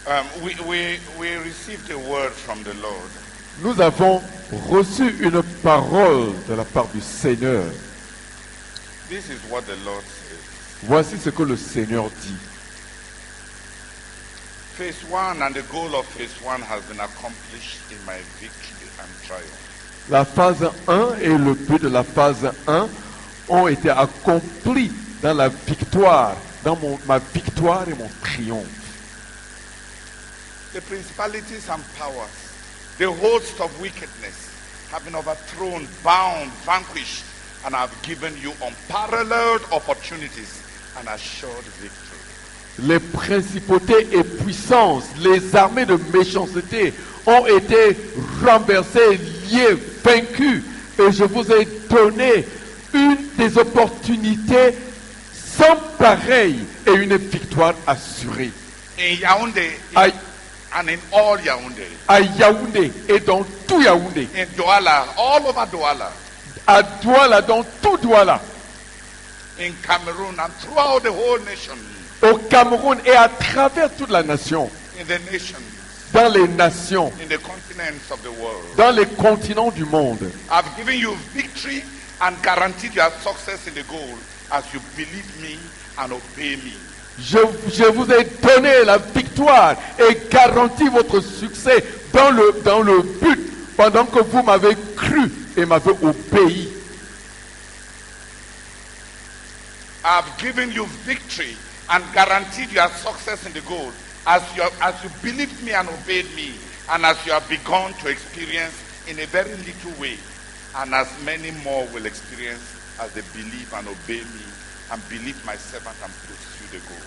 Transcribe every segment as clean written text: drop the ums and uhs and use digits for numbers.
We received a word from the Lord. Nous avons reçu une parole de la part du Seigneur. This is what the Lord says. Voici ce que le Seigneur dit. Phase 1 and the goal of phase 1 has been accomplished in my victory and triumph. La phase 1 et le but de la phase 1 ont été accomplis dans la victoire, dans ma victoire et mon triomphe. The principalities and powers, the host of wickedness, have been overthrown, bound, vanquished, and I have given you unparalleled opportunities and assured victory. Les principautés et puissances, les armées de méchanceté ont été renversées, liées, vaincues. Et je vous ai donné une des opportunités sans pareil et une victoire assurée. In Yaoundé, Aïe. and in all Yaoundé, À Yaoundé et dans tout Yaoundé, in Douala, all over Douala, à Douala, dans tout Douala, in Cameroon, and throughout the whole nation, au Cameroun et à travers toute la nation, in the nations, dans les nations, in the continents of the world. dans les continents du monde. I've given you victory and guaranteed your success in the goal as you believe me and obey me. Je vous ai donné la victoire et garanti votre succès dans le but pendant que vous m'avez cru et m'avez obéi. I've given you victory and guaranteed your success in the goal as you believed me and obeyed me, and as you have begun to experience in a very little way, and as many more will experience as they believe and obey me and believe my servant and pursue the goal.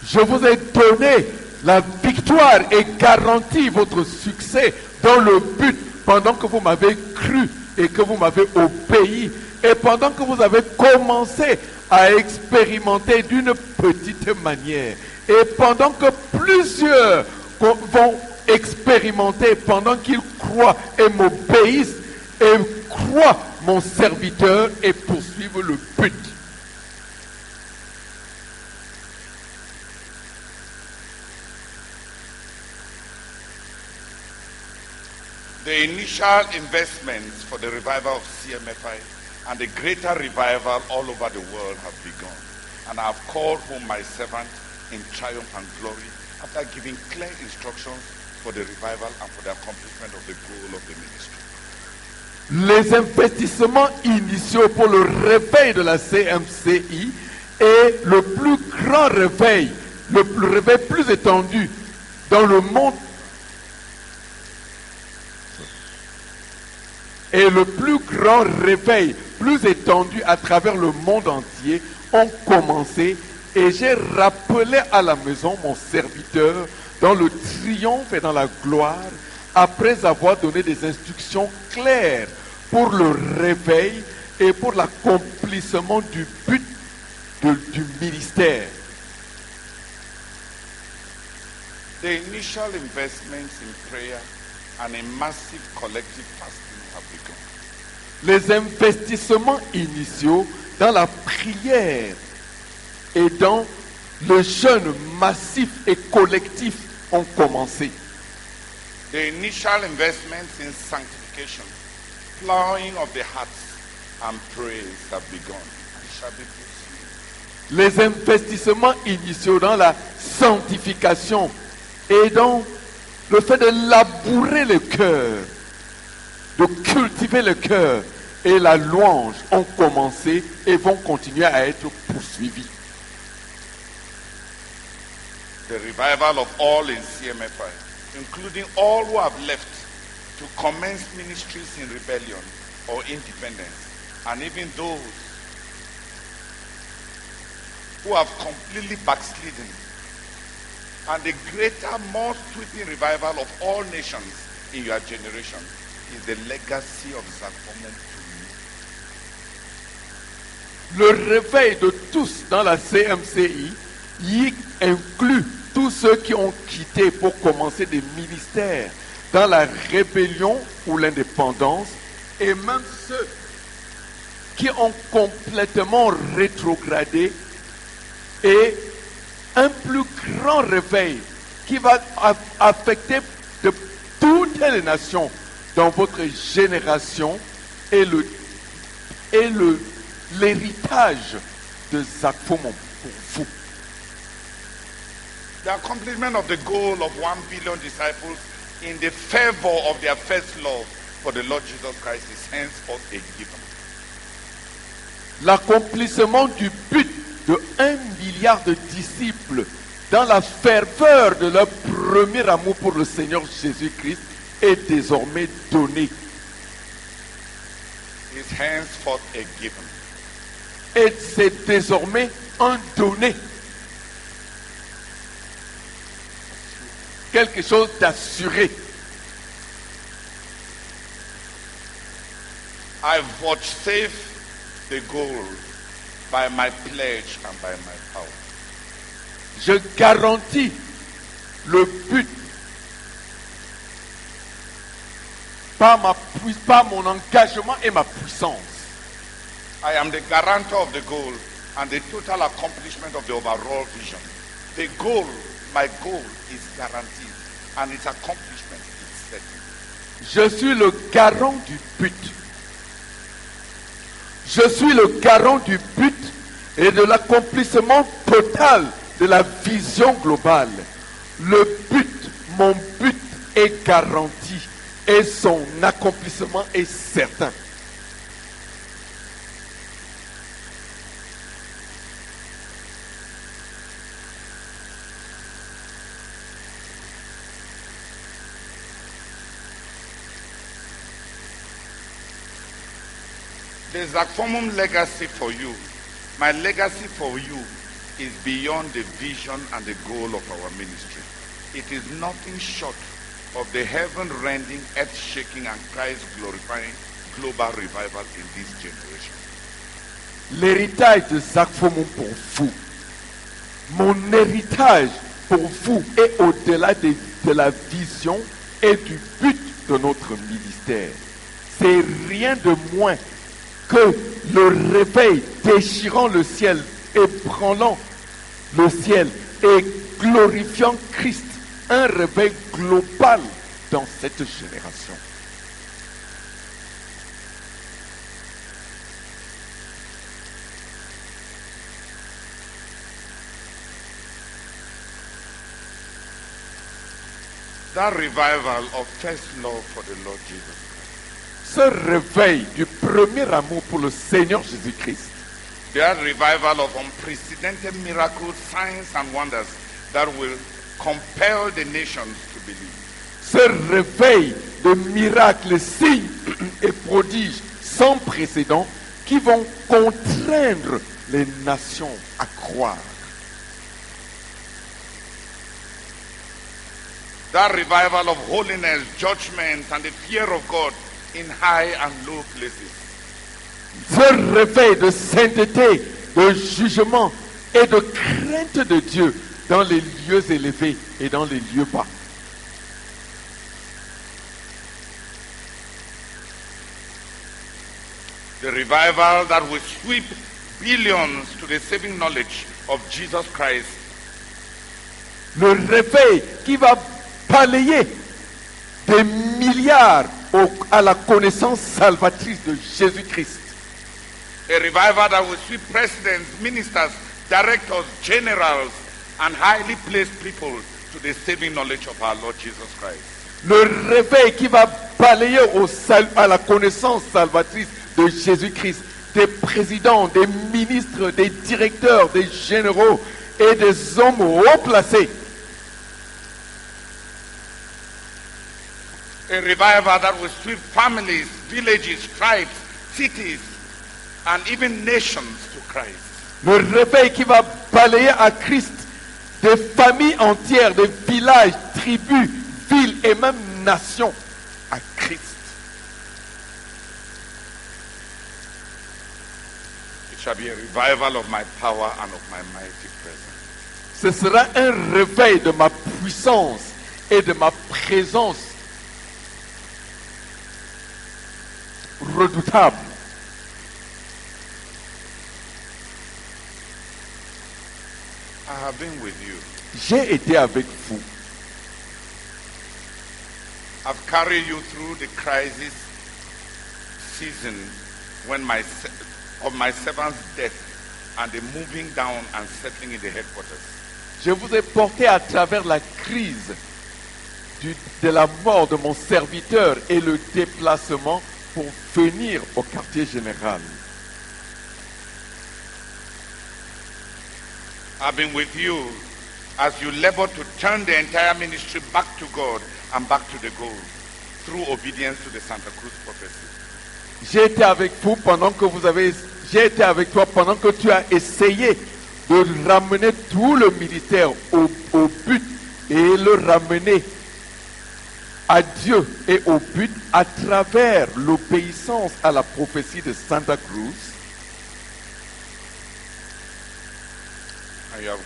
Je vous ai donné la victoire et garanti votre succès dans le but pendant que vous m'avez cru et que vous m'avez obéi et pendant que vous avez commencé à expérimenter d'une petite manière et pendant que plusieurs vont expérimenter pendant qu'ils croient et m'obéissent et croient mon serviteur et poursuivent le but. The initial investments for the revival of CMFI and the greater revival all over the world have begun. And I have called home my servant in triumph and glory after giving clear instructions for the revival and for the accomplishment of the goal of the ministry. Les investissements initiaux pour le réveil de la CMCI et le plus grand réveil, le réveil plus étendu dans le monde et le plus grand réveil plus étendu à travers le monde entier ont commencé et j'ai rappelé à la maison mon serviteur dans le triomphe et dans la gloire après avoir donné des instructions claires pour le réveil et pour l'accomplissement du but du ministère. The initial investments in prayer and in massive collective fasting have begun. Les investissements initiaux dans la prière et dans le jeûne massif et collectif ont commencé. The initial investments in sanctification, plowing of the hearts and praise have begun and shall be pursued. Les investissements initiaux dans la sanctification et dans le fait de labourer le cœur, de cultiver le cœur et la louange ont commencé et vont continuer à être poursuivis. The revival of all in CMFI, including all who have left to commence ministries in rebellion or independence, and even those who have completely backslidden, and the greater, more sweeping revival of all nations in your generation is the legacy of Zacchaeus to Le réveil de tous dans la CMCI y inclut tous ceux qui ont quitté pour commencer des ministères dans la rébellion ou l'indépendance et même ceux qui ont complètement rétrogradé et un plus grand réveil qui va affecter de toutes les nations dans votre génération et l'héritage de Zakphomon pour vous. The accomplishment of the goal of 1 billion disciples in the favor of their first love for the Lord Jesus Christ is henceforth a given. L'accomplissement du but de 1 milliard de disciples dans la ferveur de leur premier amour pour le Seigneur Jésus-Christ est désormais donné. Is henceforth a given. Et c'est désormais un donné. Quelque chose d'assuré. I vouchsafe the goal by my pledge and by my power. Je garantis le but par mon engagement et ma puissance. I am the guarantor of the goal and the total accomplishment of the overall vision. The goal, my goal, is guaranteed and its accomplishment is certain. Je suis le garant du but. Je suis le garant du but et de l'accomplissement total de la vision globale. Le but, mon but est garanti et son accomplissement est certain. The Zakphomon legacy for you, my legacy for you, is beyond the vision and the goal of our ministry. It is nothing short of the heaven-rending, earth-shaking, and Christ-glorifying global revival in this generation. L'héritage de Zakphomon pour vous, mon héritage pour vous est au-delà de la vision et du but de notre ministère. C'est rien de moins que le réveil déchirant le ciel, ébranlant le ciel et glorifiant Christ, un réveil global dans cette génération. That revival of first love for the Lord Jesus Christ. Ce réveil du premier amour pour le Seigneur Jésus-Christ. That revival of unprecedented miracles, signs and wonders that will compel the nations to believe. Ce réveil de miracles, signes et prodiges sans précédent qui vont contraindre les nations à croire. That revival of holiness, judgment and the fear of God in high and low places. Ce réveil de sainteté, de jugement et de crainte de Dieu dans les lieux élevés et dans les lieux bas. The revival that will sweep billions to the saving knowledge of Jesus Christ. Le réveil qui va balayer des milliards à la connaissance salvatrice de Jésus-Christ. A revival that will sweep presidents, ministers, directors, generals, and highly placed people to the saving knowledge of our Lord Jesus Christ. Le réveil qui va balayer à la connaissance salvatrice de Jésus-Christ des présidents, des ministres, des directeurs, des généraux et des hommes haut placés. A revival that will sweep families, villages, tribes, cities, and even nations to Christ. Le réveil qui va balayer à Christ des familles entières, des villages, tribus, villes et même nations à Christ. It shall be a revival of my power and of my mighty presence. Ce sera un réveil de ma puissance et de ma présence redoutable. I have been with you. J'ai été avec vous. I've carried you through the crisis season when of my servant's death and the moving down and settling in the headquarters. Je vous ai porté à travers la crise de la mort de mon serviteur et le déplacement pour venir au quartier général. I've been with you as you labor to turn the entire ministry back to God and back to the goal through obedience to the Santa Cruz prophecy. J'ai été avec vous pendant que j'ai été avec toi pendant que tu as essayé de ramener tout le ministère au but et le ramener à Dieu et au but à travers l'obéissance à la prophétie de Santa Cruz. And you have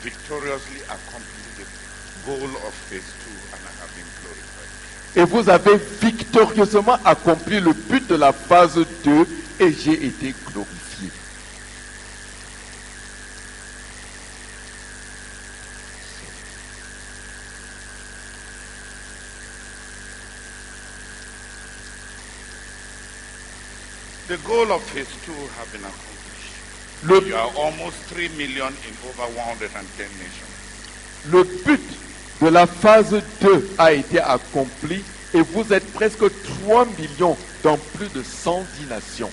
victoriously accomplished the goal of phase 2 and I have been glorified. Et vous avez victorieusement accompli le but de la phase 2 et j'ai été glorifié. The goal of phase 2 have been accomplished. You are almost 3 million in over 110 nations. Le but de la phase 2 a été accompli et vous êtes presque 3 millions dans plus de 110 nations.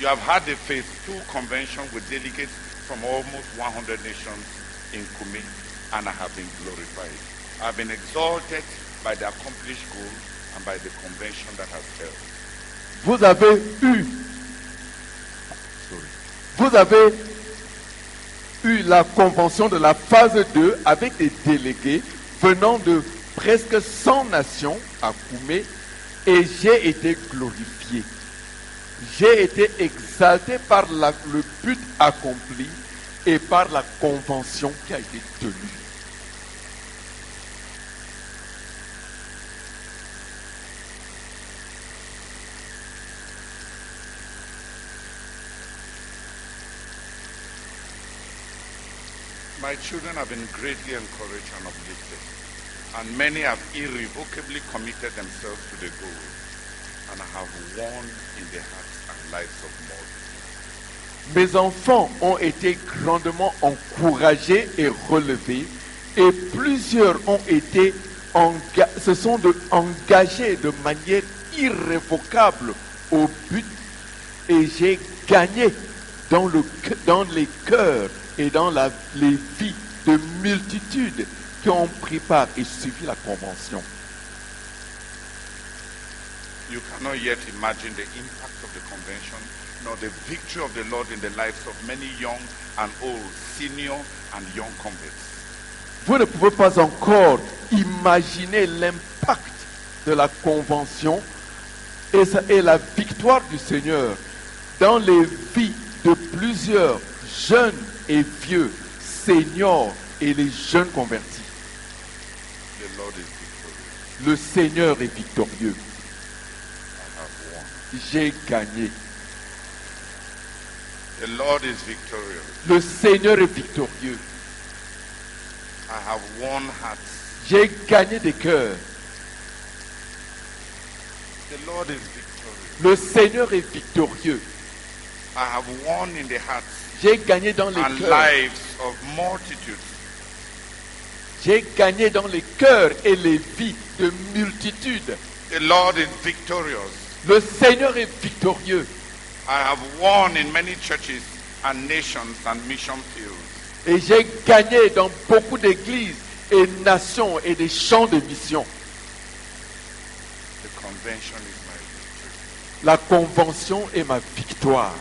You have had the phase 2 convention with delegates from almost 100 nations in Kume and I have been glorified. I have been exalted by the accomplished goal and by the convention that has held. Vous avez eu la convention de la phase 2 avec des délégués venant de presque 100 nations à Koumé et j'ai été glorifié. J'ai été exalté par le but accompli et par la convention qui a été tenue. My children have been greatly encouraged and uplifted, and many have irrevocably committed themselves to the goal and have won in the hearts and lives of more. Mes enfants ont été grandement encouragés et relevés, et plusieurs se sont engagés de manière irrévocable au but, et j'ai gagné dans les cœurs et dans les vies de multitudes qui ont pris part et suivi la convention. You cannot yet imagine the impact of the convention, nor the victory of the Lord in the lives of many young and old, senior and young converts. Vous ne pouvez pas encore imaginer l'impact de la convention et la victoire du Seigneur dans les vies de plusieurs jeunes et vieux, seniors et les jeunes convertis. The Lord is victorious. Le Seigneur est victorieux. I have won. J'ai gagné. The Lord is victorious. Le Seigneur est victorieux. I have won hearts. J'ai gagné des cœurs. The Lord is victorious. Le Seigneur est victorieux. I have won in the hearts J'ai gagné dans les and cœurs. lives of multitudes. J'ai gagné dans les cœurs et les vies de multitudes. The Lord is victorious. Le Seigneur est victorieux. I have won in many churches and nations and mission fields. Et j'ai gagné dans beaucoup d'églises et nations et des champs de mission. The convention is my victory. La convention est ma victoire.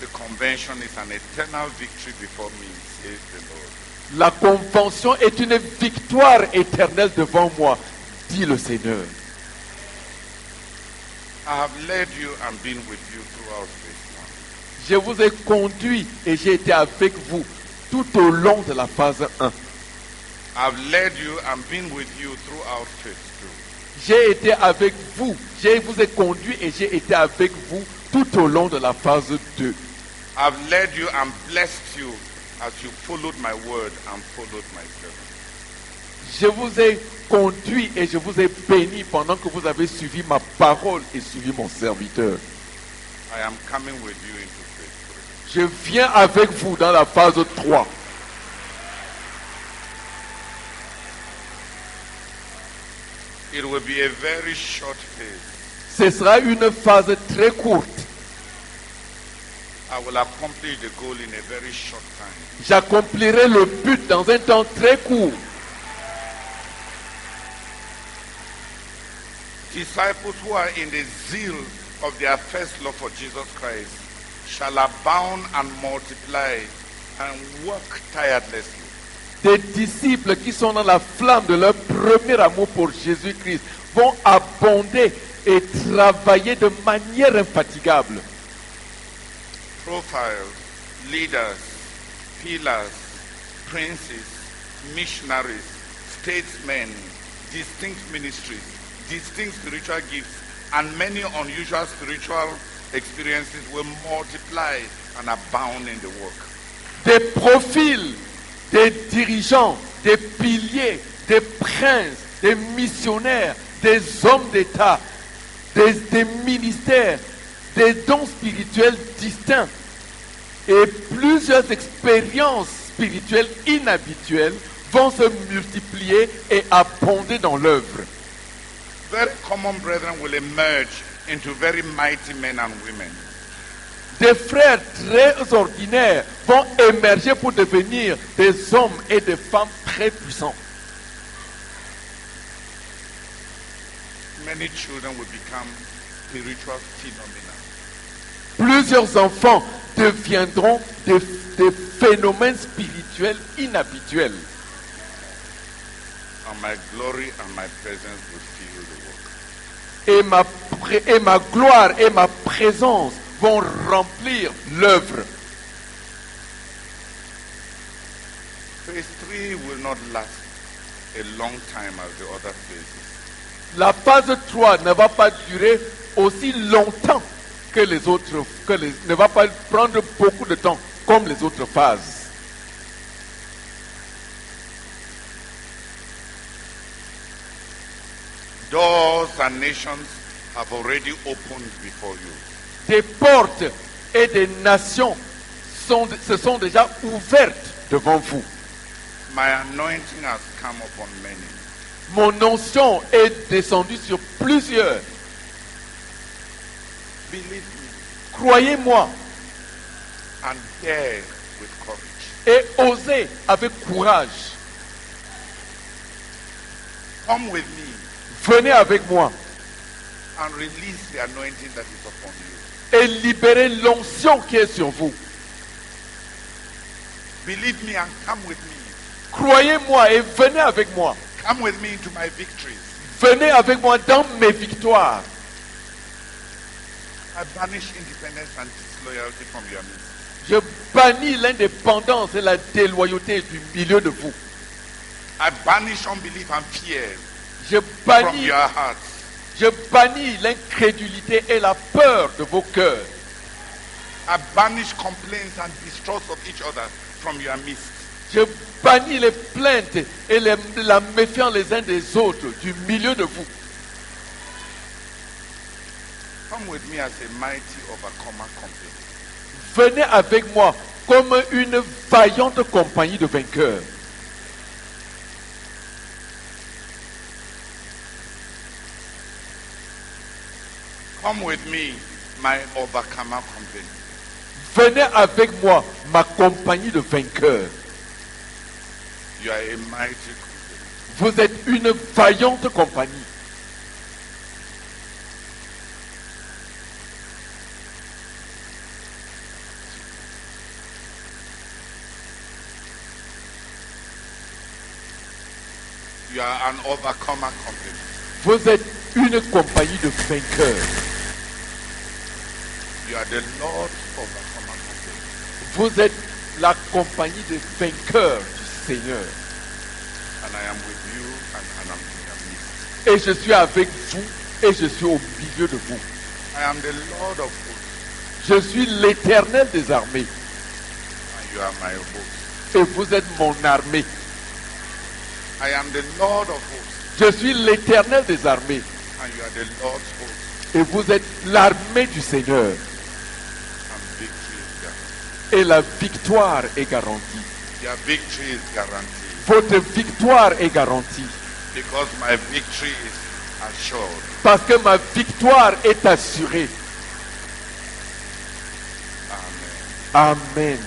The convention is an eternal victory before me, says the Lord. La convention est une victoire éternelle devant moi, dit le Seigneur. I have led you and been with you throughout phase 1. Je vous ai conduit et j'ai été avec vous tout au long de la phase 1. I've led you and been with you throughout phase 2. J'ai été avec vous, je vous ai conduit et j'ai été avec vous tout au long de la phase 2. I've led you and blessed you as you followed my word and followed my servant. Je vous ai conduit et je vous ai béni pendant que vous avez suivi ma parole et suivi mon serviteur. I am coming with you into phase 3. Je viens avec vous dans la phase 3. It will be a very short phase. Ce sera une phase très courte. I will accomplish the goal in a very short time. J'accomplirai le but dans un temps très court. Disciples who are in the zeal of their first love for Jesus Christ shall abound and multiply and work tirelessly. Des disciples qui sont dans la flamme de leur premier amour pour Jésus-Christ vont abonder et travailler de manière infatigable. Profiles, leaders, pillars, princes, missionaries, statesmen, distinct ministries, distinct spiritual gifts, and many unusual spiritual experiences will multiply and abound in the work. Des profils, des dirigeants, des piliers, des princes, des missionnaires, des hommes d'État, des ministères, des dons spirituels distincts et plusieurs expériences spirituelles inhabituelles vont se multiplier et abonder dans l'œuvre. Very common brethren will emerge into very mighty men and women. Des frères très ordinaires vont émerger pour devenir des hommes et des femmes très puissants. Many children will become spiritual phenomena. Plusieurs enfants deviendront des phénomènes spirituels inhabituels. And my glory and my presence will fill the work. Et ma gloire et ma présence vont remplir l'œuvre. Phase 3 will not last a long time as the other phases. La phase 3 ne va pas durer aussi longtemps que les autres, ne va pas prendre beaucoup de temps comme les autres phases. Doors and nations have already opened before you. Des portes et des nations se sont déjà ouvertes devant vous. My anointing has come upon many. Mon onction est descendue sur plusieurs. Believe me Croyez-moi and dare with courage. et osez avec courage. Come with me Venez avec moi and release the anointing that is upon you. et libérez l'onction qui est sur vous. Believe me and come with me. Croyez-moi et venez avec moi. Come with me into my victories. Venez avec moi dans mes victoires. I banish independence and disloyalty from your midst. Je bannis l'indépendance et la déloyauté du milieu de vous. I banish unbelief and fear Je from bannis, your hearts. je bannis l'incrédulité et la peur de vos cœurs. I banish complaints and distrust of each other from your midst. Je bannis les plaintes et la méfiance les uns des autres du milieu de vous. Come with me as a mighty overcomer company. Venez avec moi comme une vaillante compagnie de vainqueurs. Come with me, my overcomer company. Venez avec moi, ma compagnie de vainqueurs. You are a mighty company. Vous êtes une vaillante compagnie. You are an overcomer company. Vous êtes une compagnie de vainqueurs. You are the Lord overcomer company. Vous êtes la compagnie des vainqueurs du Seigneur. And I am with you and I'm in your midst. Et je suis avec vous et je suis au milieu de vous. I am the Lord of hosts Je suis l'Éternel des armées and you are my host. et vous êtes mon armée. I am the Lord of hosts, Je suis l'Éternel des armées. and you are the Lord's host, Et vous êtes l'armée du Seigneur. and victory is guaranteed. Et la victoire est garantie. Your victory is guaranteed, Votre victoire est garantie. because my victory is assured. Parce que ma victoire est assurée. Amen. Amen.